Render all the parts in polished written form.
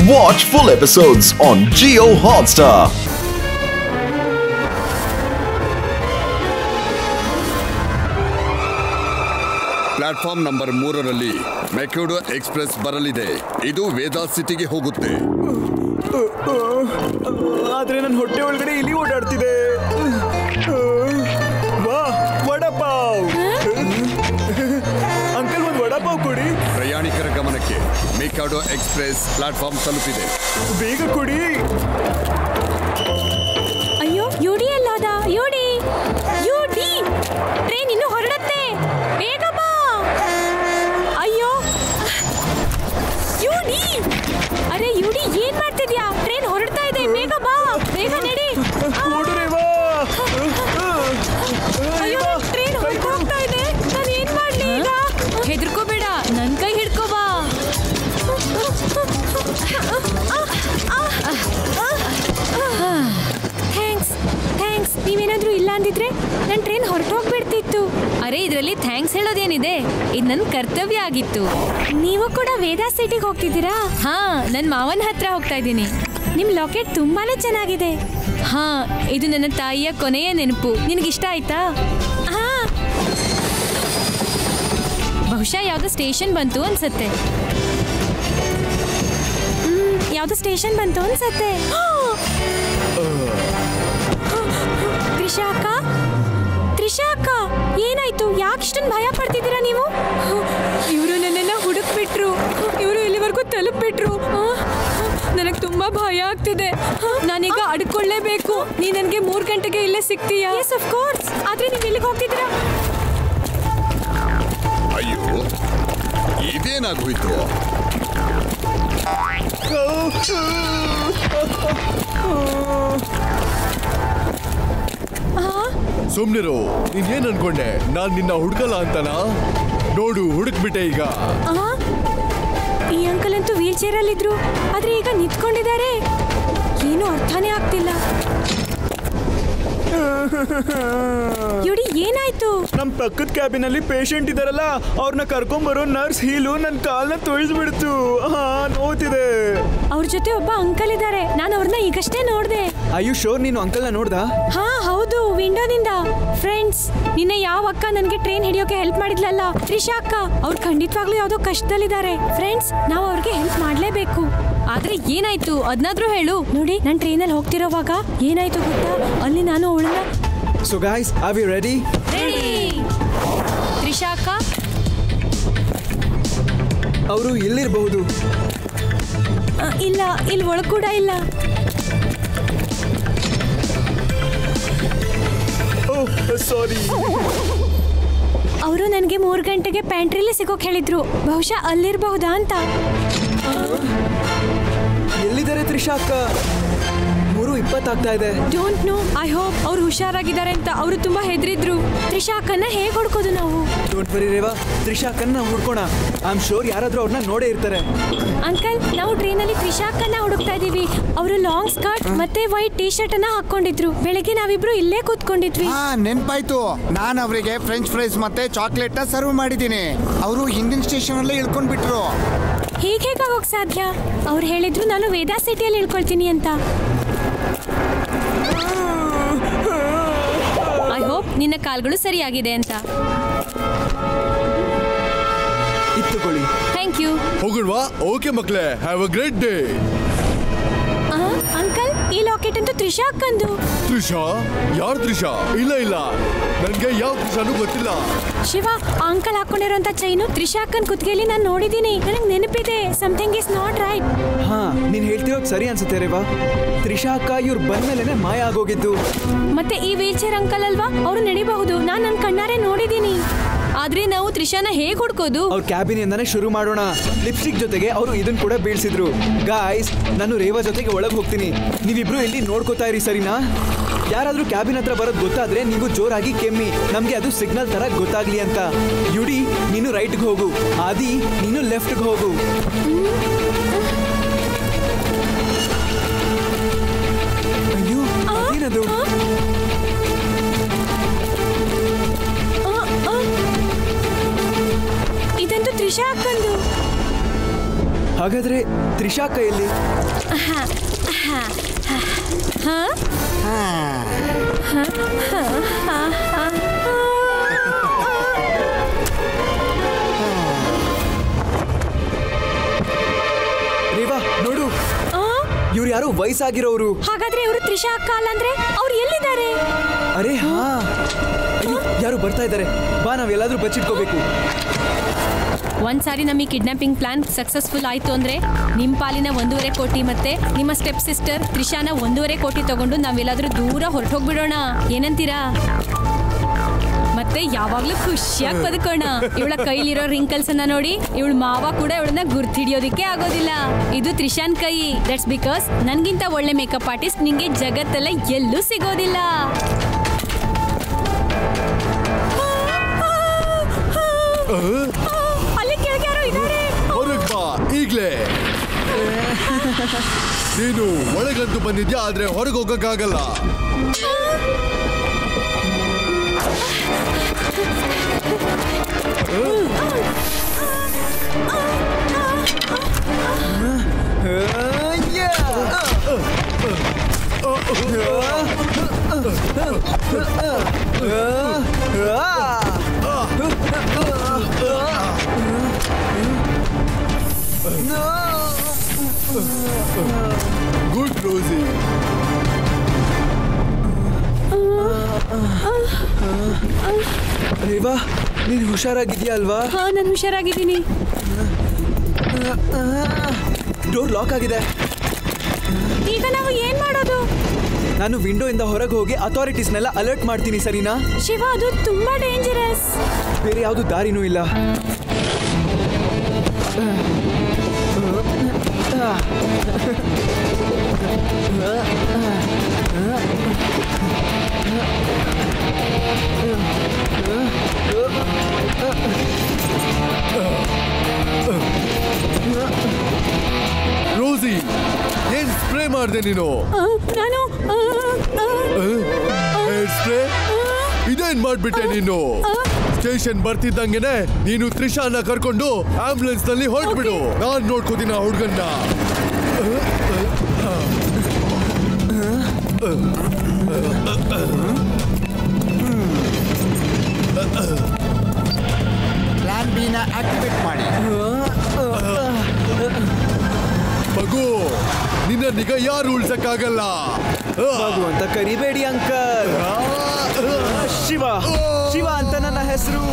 Watch full episodes on Jio Hotstar. Platform number 3ರಲ್ಲಿ ಮೆಕ್ಯೂಡೋ express ಬರಲಿದೆ. ಇದು ವೇದಾ ಸಿಟಿಗೆ ಹೋಗುತ್ತೆ. ಆದ್ರೆ ನನ್ನ ಹೊಟ್ಟೆ ಒಳಗಡೆ ಇಲಿ ಓಡಾಡ್ತಿದೆ. ವಡಾಪಾವ್ ಅಂಕಲ್, ಒಂದು ವಡಾಪಾವ್ ಕೊಡಿ. ಪ್ರಯಾಣಿಕರ ಗಮನಕ್ಕೆ, ಮೆಕ್ಯೂಡೋ ಎಕ್ಸ್‌ಪ್ರೆಸ್ ಪ್ಲಾಟ್ಫಾರ್ಮ್ ತಲುಪಿದೆ. ಬೇಗ ಕೊಡಿ. ಅಯ್ಯೋ, ಯುಡಿ ಅಲ್ಲಾದ ಯುಡಿ ಟ್ರೈನ್ ಇನ್ನು ಹೊರಡುತ್ತೆ. ಬೇಗ ಬಾ. ಅಯ್ಯೋ ಯುಡಿ, ಅರೆ ಯುಡಿ, ಏನ್ ಮಾಡ್ತಿದ್ಯಾ? ಟ್ರೈನ್ ಹೊರಡ್ತಾ ಇದೆ, ಬೇಗ ಬಾ, ಬೇಗ ನಡಿ. ಅಯ್ಯೋ, ಟ್ರೈನ್ ಹೊರಡ್ತಾ ಇದೆ, ನಾನು ಏನ್ ಮಾಡ್ಲಿ ಈಗ? ಹೆದರ್ಕೋಬೇಡ, ನನ್ ಕೈ ಹಿಡ್ಕೋ ಬಾ. ಥ್ಯಾಂಕ್ಸ್. ನೀವೇನಾದ್ರೂ ಇಲ್ಲ ಅಂದಿದ್ರೆ ನನ್ನ ಟ್ರೈನ್ ಹೊರಟೋಗ್ಬಿಡ್ತಿತ್ತು. ಅರೆ, ಇದರಲ್ಲಿ ಥ್ಯಾಂಕ್ಸ್ ಹೇಳೋದೇನಿದೆ, ಇದು ನನ್ನ ಕರ್ತವ್ಯ ಆಗಿತ್ತು. ನೀವು ಕೂಡ ವೇದಾ ಸಿಟಿಗೆ ಹೋಗ್ತಿದ್ದೀರಾ? ಹಾ, ನನ್ನ ಮಾವನ ಹತ್ರ ಹೋಗ್ತಾ ಇದ್ದೀನಿ. ನಿಮ್ ಲಾಕೆಟ್ ತುಂಬಾನೇ ಚೆನ್ನಾಗಿದೆ. ಹಾ, ಇದು ನನ್ನ ತಾಯಿಯ ಕೊನೆಯ ನೆನಪು. ನಿನಗಿಷ್ಟ ಆಯ್ತಾ? ಹಾ, ಬಹುಶಃ ಯಾವ್ದೋ ಸ್ಟೇಷನ್ ಬಂತು ಅನ್ಸತ್ತೆ. ಯಾವ್ದೋ ಸ್ಟೇಷನ್ ಬಂತು ಅನ್ಸತ್ತೆ. ತ್ರಿಷಾ ಅಕ್ಕ, ಏನಾಯ್ತು? ಯಾಕಿಷ್ಟೊಂದು ಭಯ ಪಡ್ತಿದ್ದೀರಾ ನೀವು? ಇವರು ನನ್ನನ್ನ ಹುಡುಕ್ಬಿಟ್ರು, ಇವರು ಇಲ್ಲಿವರೆಗೂ ತಲುಪ್ಬಿಟ್ರು. ನನಗೆ ತುಂಬಾ ಭಯ ಆಗ್ತಿದೆ. ನಾನೀಗ ಅಡ್ಕೊಳ್ಳೇಬೇಕು. ನೀ ನನಗೆ 3 ಗಂಟೆಗೆ ಇಲ್ಲೇ ಸಿಗ್ತೀಯಾ? S, of course. ಆದ್ರೆ ನೀವು ಎಲ್ಲಿಗೆ ಹೋಗ್ತಿದ್ದೀರಾ? ಅಯ್ಯೋ, ಇದೇನಾಗೋಯ್ತು? ಸುಮ್ನಿರು. ನೀನೇನ್ ಅನ್ಕೊಂಡೆ ನಾನ್ ನಿನ್ನ ಹುಡುಕಲ್ಲ ಅಂತನಾ? ನೋಡು, ಹುಡುಕ್ಬಿಟ್ಟೆ ಈಗ. ಈ ಅಂಕಲ್ ಅಂತೂ ವೀಲ್ ಚೇರ್ ಅಲ್ಲಿದ್ರು, ಆದ್ರೆ ಈಗ ನಿಂತ್ಕೊಂಡಿದ್ದಾರೆ. ಏನು ಅರ್ಥನೇ ಆಗ್ತಿಲ್ಲ. ಯುಡಿ, ಏನಾಯ್ತು? ನಮ್ ಪಕ್ಕದ ಕ್ಯಾಬಿನ್ ಅಲ್ಲಿ ಪೇಷಂಟ್ ಇದಾರಲ್ಲ, ಅವ್ರನ್ನ ಕರ್ಕೊಂಡ್ಬರೋ ನರ್ಸ್ ಹೀಲು ನನ್ನ ಕಾಲ್ನ ತೊಳೆದ್ಬಿಡ್ತು. ನೋತಿದೆ. ಅವ್ರ ಜೊತೆ ಒಬ್ಬ ಅಂಕಲ್ ಇದ್ದಾರೆ. ನಾನು ಅವ್ರನ್ನ ಈಗಷ್ಟೇ ನೋಡ್ದೆ. ಅಯ್ಯೋ, ಶೋರ್ ನೀನು ಅಂಕಲ್ನ ನೋಡ್ದಾ? ಹಾ, ಹೌದು, ವಿಂಡೋದಿಂದ. ಫ್ರೆಂಡ್ಸ್, ನಿನ್ನೆ ಯಾವ ಅಕ್ಕ ನನಗೆ ಟ್ರೈನ್ ಹಿಡಿಯೋಕೆ ಹೆಲ್ಪ್ ಮಾಡಿದ್ಲಲ್ಲ, ತ್ರಿಷಾ ಅಕ್ಕ, ಅವ್ರು ಖಂಡಿತವಾಗ್ಲೂ ಯಾವ್ದೋ ಕಷ್ಟದಲ್ಲಿದ್ದಾರೆ. ಫ್ರೆಂಡ್ಸ್, ನಾವು ಅವ್ರಿಗೆ ಹೆಲ್ಪ್ ಮಾಡ್ಲೇಬೇಕು. ಆದ್ರೆ ಏನಾಯ್ತು ಅದನ್ನಾದ್ರೂ ಹೇಳು. ನೋಡಿ, ನಾನು ಟ್ರೈನಲ್ಲಿ ಹೋಗ್ತಿರೋವಾಗ ಏನಾಯ್ತು ಗೊತ್ತಾ? ಅಲ್ಲಿ ನಾನು ಅವಳನ್ನ. So guys, are we ready? Ready. Trisha ಅಕ್ಕ, ಅವರು ಎಲ್ಲಿರಬಹುದು? ಇಲ್ಲ, ಇಲ್ಲಿ ಒಳಗ್ ಕೂಡ ಇಲ್ಲ. ಸಾರಿ. ಅವರು ನನಗೆ 3 ಗಂಟೆಗೆ ಪ್ಯಾಂಟ್ರಿಲಿ ಸಿಗೋಕ್ ಹೇಳಿದ್ರು. ಬಹುಶಃ ಅಲ್ಲಿರಬಹುದಾ ಅಂತ. ಎಲ್ಲಿದ್ದಾರೆ ತ್ರಿಷಾ ಅಕ್ಕ? 3:20 ಆಗ್ತಾ ಇದೆ. Don't know. ಐ ಹೋಪ್ ಅವ್ರು ಹುಷಾರಾಗಿದ್ದಾರೆ ಅಂತ. ಅವರು ತುಂಬಾ ಹೆದರಿದ್ರು. ತ್ರಿಷಾ ಅಕ್ಕನ್ನ ಹೇಗೆ ಹುಡ್ಕೋದು ನಾವು? ಡೋಂಟ್ ವರಿ ರೇವಾ, ತ್ರಿಷಾ ಅಕ್ಕನ್ನ ಹುಡ್ಕೋಣ. ಐ ಆಮ್ ಶೋರ್ ಯಾರಾದ್ರೂ ಅವ್ರನ್ನ ನೋಡೇ ಇರ್ತಾರೆ. ಅಂಕಲ್, ನಾವು ಟ್ರೈನಲ್ಲಿ ತ್ರಿಷಾ ಅಕ್ಕನ್ನ ಹುಡುಕ್ತಾ ಇದೀವಿ. ಅವರು ಲಾಂಗ್ ಸ್ಕರ್ಟ್ ಮತ್ತೆ ವೈಟ್ ಟೀ ಶರ್ಟ್ ಅನ್ನ ಹಾಕೊಂಡಿದ್ರು. ಬೆಳಗ್ಗೆ ನಾವಿಬ್ರು ಇಲ್ಲೇ ಕೂತ್ಕೊಂಡಿದ್ವಿ. ನೆನ್ಪಾಯ್ತು. ನಾನು ಅವರಿಗೆ ಫ್ರೆಂಚ್ ಫ್ರೈಸ್ ಮತ್ತೆ ಚಾಕ್ಲೇಟ್ ನ ಸರ್ವ್ ಮಾಡಿದ್ದೀನಿ. ಅವರು ಹಿಂದಿನ ಸ್ಟೇಷನ್ ಅಲ್ಲೇ ಇಳ್ಕೊಂಡ್ಬಿಟ್ರು. ಹೇಗಾಗೋಕ್ ಸಾಧ್ಯ? ಅವ್ರು ಹೇಳಿದ್ರು ನಾನು ವೇದಾ ಸಿಟಿಯಲ್ಲಿ ಇಳ್ಕೊಳ್ತೀನಿ ಅಂತ. ಐ ಹೋಪ್ ನಿನ್ನ ಕಾಲ್ಗಳು ಸರಿಯಾಗಿದೆ ಅಂತ. ಇತ್ತುಕೊಳ್ಳಿ. Thank you. ಹೋಗೋಣವಾ? ಓಕೆ ಮಕ್ಳೇ, have a great day. Uncle, ಈ ಲಾಕೆಟ್ ಅಂತೂ ತ್ರಿಷಾ ಅಕ್ಕಂದು. ತ್ರಿಷಾ? ಯಾರು ತ್ರಿಷಾ? ಇಲ್ಲ, ನನ್ಗೆ ಯಾವ ತ್ರಿಷಾನು ಗೊತ್ತಿಲ್ಲ. ಶಿವ, ಅಂಕಲ್ ಹಾಕೊಂಡಿರೋಂತ ಚೈನು ತ್ರಿಷಾ ಅಕ್ಕನ್ ಕುತ್ತಿಗೆಯಲ್ಲಿ ನಾನು ನೋಡಿದೀನಿ. ನನಗೆ ನೆನಪಿದೆ. Something is not right. ಹಾ, ನೀನ್ ಹೇಳ್ತಿರೋದು ಸರಿ ಅನ್ಸುತ್ತೆ ರೇವಾ. ತ್ರಿಷಾ ಅಕ್ಕ ಇವ್ರು ಬಂದ್ಮೇಲೆ ಮಾಯ ಆಗೋಗಿದ್ದು. ಮತ್ತೆ ಈ ವೀಲ್ ಚೇರ್ ಅಂಕಲ್ ಅಲ್ವಾ? ಅವರು ನಡಿಬಹುದು. ನಾನು ನನ್ನ ಕಣ್ಣಾರೆ ನೋಡಿದೀನಿ. ಆದ್ರೆ ನಾವು ತ್ರಿಷಾನ ಹೇಗೆ ಹುಡ್ಕೋದು? ಅವ್ರ ಕ್ಯಾಬಿನ್ ಇಂದಾನೆ ಶುರು ಮಾಡೋಣ. ಲಿಪ್ಸ್ಟಿಕ್ ಜೊತೆಗೆ ಅವರು ಇದನ್ ಕೂಡ ಬೀಳ್ಸಿದ್ರು. ಗಾಯ್ಸ್, ನಾನು ರೇವಾ ಜೊತೆಗೆ ಒಳಗೆ ಹೋಗ್ತೀನಿ. ನೀವಿಬ್ರು ಇಲ್ಲಿ ನೋಡ್ಕೋತಾ ಇರಿ, ಸರಿನಾ? ಯಾರಾದ್ರೂ ಕ್ಯಾಬಿನ್ ಹತ್ರ ಬರೋದು ಗೊತ್ತಾದ್ರೆ ನೀವು ಜೋರಾಗಿ ಕೆಮ್ಮಿ, ನಮ್ಗೆ ಅದು ಸಿಗ್ನಲ್ ತರ ಗೊತ್ತಾಗ್ಲಿ ಅಂತ. ಯುಡಿ, ನೀನು ರೈಟ್ಗೆ ಹೋಗು. ಆದಿ, ನೀನು ಲೆಫ್ಟ್ಗೆ ಹೋಗು. ಅಯ್ಯೋ, ಏನದು? ಇದಂತೂ ತ್ರಿಷಾ ಅಕ್ಕಂದು. ಹಾಗಾದ್ರೆ ತ್ರಿಷಾ ಕೈಯಲ್ಲಿ ರೇವಾ ನೋಡು, ಇವ್ರು ಯಾರು ವಯಸ್ಸಾಗಿರೋರು. ಹಾಗಾದ್ರೆ ಇವರು ತ್ರಿಷಾ ಅಕ್ಕ ಅಲ್ಲ ಅಂದ್ರೆ ಅವ್ರು ಎಲ್ಲಿದ್ದಾರೆ? ಅರೆ ಹಾ, ಯಾರು ಬರ್ತಾ ಇದ್ದಾರೆ. ಬಾ, ನಾವೆಲ್ಲಾದ್ರೂ ಬಚ್ಚಿಟ್ಕೋಬೇಕು. ಒಂದ್ಸಾರಿ ನಮ್ಮ ಈ ಕಿಡ್ನಾಪಿಂಗ್ ಪ್ಲಾನ್ ಸಕ್ಸಸ್ಫುಲ್ ಆಯ್ತು ಅಂದ್ರೆ ನಿಮ್ ಪಾಲಿನ 1.5 ಕೋಟಿ ಮತ್ತೆ ನಿಮ್ಮ ಸ್ಟೆಪ್ ಸಿಸ್ಟರ್ ತ್ರಿಷಾನ 1.5 ಕೋಟಿ ತಗೊಂಡು ನಾವೆಲ್ಲಾದ್ರೂ ದೂರ ಹೊರಟೋಗ್ಬಿಡೋಣ. ಏನಂತೀರಾ? ಮತ್ತೆ ಯಾವಾಗ್ಲೂ ಖುಷಿಯಾಗಿ ಬದುಕೋಣ. ಇವಳ ಕೈಲಿರೋ ರಿಂಕಲ್ಸ್ ಅನ್ನ ನೋಡಿ ಇವಳ ಮಾವ ಕೂಡ ಇವಳನ್ನ ಗುರ್ತಿಡಿಯೋದಿಕ್ಕೆ ಆಗೋದಿಲ್ಲ. ಇದು ತ್ರಿಷಾನ್ ಕೈ. ದಟ್ಸ್ ಬಿಕಾಸ್ ನನ್ಗಿಂತ ಒಳ್ಳೆ ಮೇಕಪ್ ಆರ್ಟಿಸ್ಟ್ ನಿಂಗೆ ಜಗತ್ತಲ್ಲ ಎಲ್ಲೂ ಸಿಗೋದಿಲ್ಲ. ಅಲ್ಲಿ ಕೆಳಗೆ ಯಾರೋ ಇದ್ದಾರೆ. ಹೊರಗ್ ಬಾ ಈಗ್ಲೇ. ನೀನು ಒಳಗಂತೂ ಬಂದಿದ್ಯಾ, ಆದ್ರೆ ಹೊರಗೆ ಹೋಗಕ್ಕಾಗಲ್ಲ. ಗುಡ್ ರೋಸಿ. ರೇವಾ, ನೀನು ಹುಷಾರಾಗಿದ್ಯಾ ಅಲ್ವಾ? ಹಾ, ನಾನು ಹುಷಾರಾಗಿದ್ದೀನಿ. ಡೋರ್ ಲಾಕ್ ಆಗಿದೆ. ಈಗ ನಾವು ಏನ್ ಮಾಡೋದು? ನಾನು ವಿಂಡೋ ಇಂದ ಹೊರಗೆ ಹೋಗಿ ಅಥಾರಿಟೀಸ್ನೆಲ್ಲ ಅಲರ್ಟ್ ಮಾಡ್ತೀನಿ, ಸರಿನಾ? ಶಿವ, ಅದು ತುಂಬಾ ಡೇಂಜರಸ್. ಬೇರೆ ಯಾವುದು ದಾರಿನೂ ಇಲ್ಲ. ರೋಸಿ, ಏನ್ ಸ್ಪ್ರೇ ಮಾಡಿದೆ ನೀನು? ನಾನು ಹೇರ್ ಸ್ಪ್ರೇ? ಇದೇನ್ ಮಾಡ್ಬಿಟ್ಟೆ ನೀನು? ಸ್ಟೇಷನ್ ಬರ್ತಿದ್ದಂಗೆನೆ ನೀನು ತ್ರಿಷಾನ ಕರ್ಕೊಂಡು ಆಂಬುಲೆನ್ಸ್ ನಲ್ಲಿ ಹೊರಟ್ಬಿಡು. ನಾನ್ ನೋಡ್ಕೋತೀನಿ ಆ ಹುಡ್ಗನ್ನ. ಪ್ಲಾನ್ ಬಿ ನ ಆಕ್ಟಿವೇಟ್ ಮಾಡಿ. ಮಗು, ನಿನ್ನೀಗ ಯಾರು ಉಳ್ಸಕ್ಕಾಗಲ್ಲ. ಮಗು ಅಂತ ಕರಿಬೇಡಿ ಅಂಕಲ್. ಶಿವ, ಶಿವ ಅಂತ ನನ್ನ ಹೆಸರು.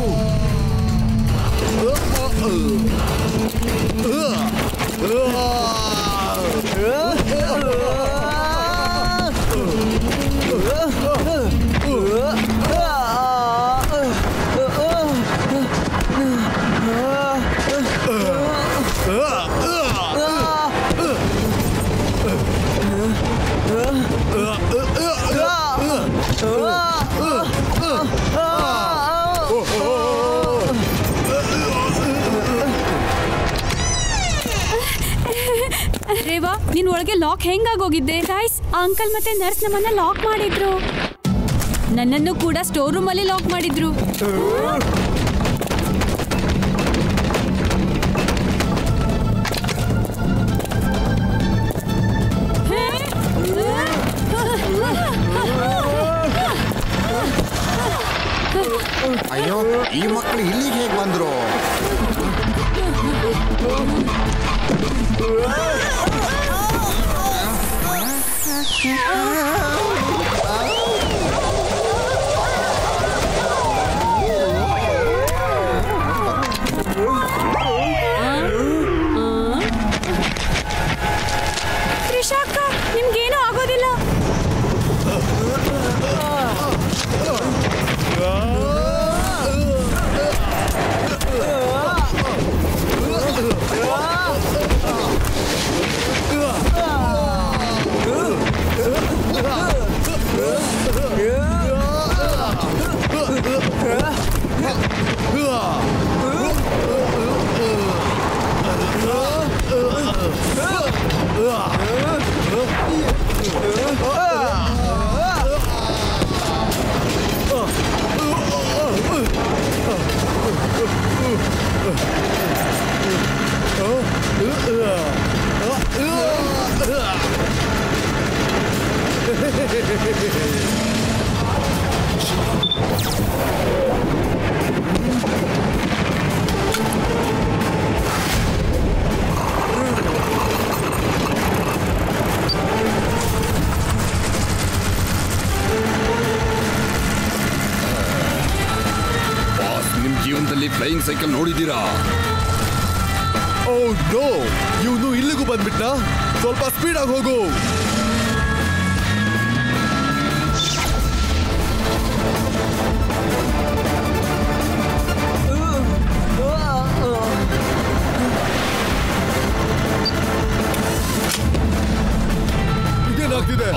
ರೇವಾ, ನಿನ್ ಒಳಗೆ ಲಾಕ್ ಹೆಂಗಾಗೋಗಿದ್ದೆ? ಗೈಸ್, ಆ ಅಂಕಲ್ ಮತ್ತೆ ನರ್ಸ್ ನಮ್ಮನ್ನ ಲಾಕ್ ಮಾಡಿದ್ರು. ನನ್ನನ್ನು ಕೂಡ ಸ್ಟೋರ್ ರೂಮ್ ಅಲ್ಲಿ ಲಾಕ್ ಮಾಡಿದ್ರು. ಅಯ್ಯೋ, ಈ ಮಕ್ಕಳು ಇಲ್ಲಿಗೆ ಹೇಗೆ ಬಂದ್ರು? ತ್ರಿಷಾ ಅಕ್ಕ, ನಿಮ್ಗೇನೂ ಆಗೋದಿಲ್ಲ. ಜೀವನದಲ್ಲಿ ಫ್ಲೈಯಿಂಗ್ ಸೈಕಲ್ ನೋಡಿದ್ದೀರಾ? ಓ ನೋ, ಇವನು ಇಲ್ಲಿಗೂ ಬಂದ್ಬಿಟ್ಟ. ಸ್ವಲ್ಪ ಸ್ಪೀಡ್ ಆಗಿ ಹೋಗು. ಇದೇನಾಗ್ತಿದೆ?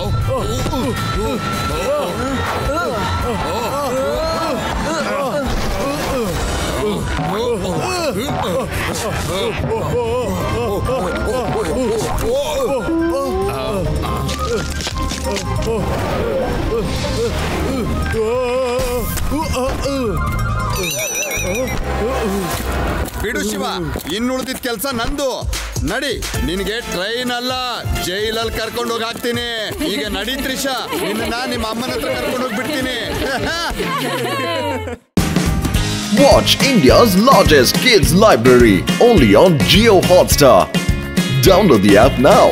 ಬಿಡು ಶಿವ, ಇನ್ನುಳಿದಿದ್ದ ಕೆಲಸ ನಂದು. ನಡಿ, ನಿನಗೆ ಟ್ರೈನ್ ಅಲ್ಲ ಜೈಲಲ್ಲಿ ಕರ್ಕೊಂಡು ಹೋಗಿ ಹಾಕ್ತೀನಿ. ಈಗ ನಡಿ ತ್ರಿಷಾ, ನಿನ್ನ ನಿಮ್ಮ ಅಮ್ಮನ ಹತ್ರ ಕರ್ಕೊಂಡು ಹೋಗ್ಬಿಡ್ತೀನಿ. Watch India's largest kids library only on Jio Hotstar. Download the app now.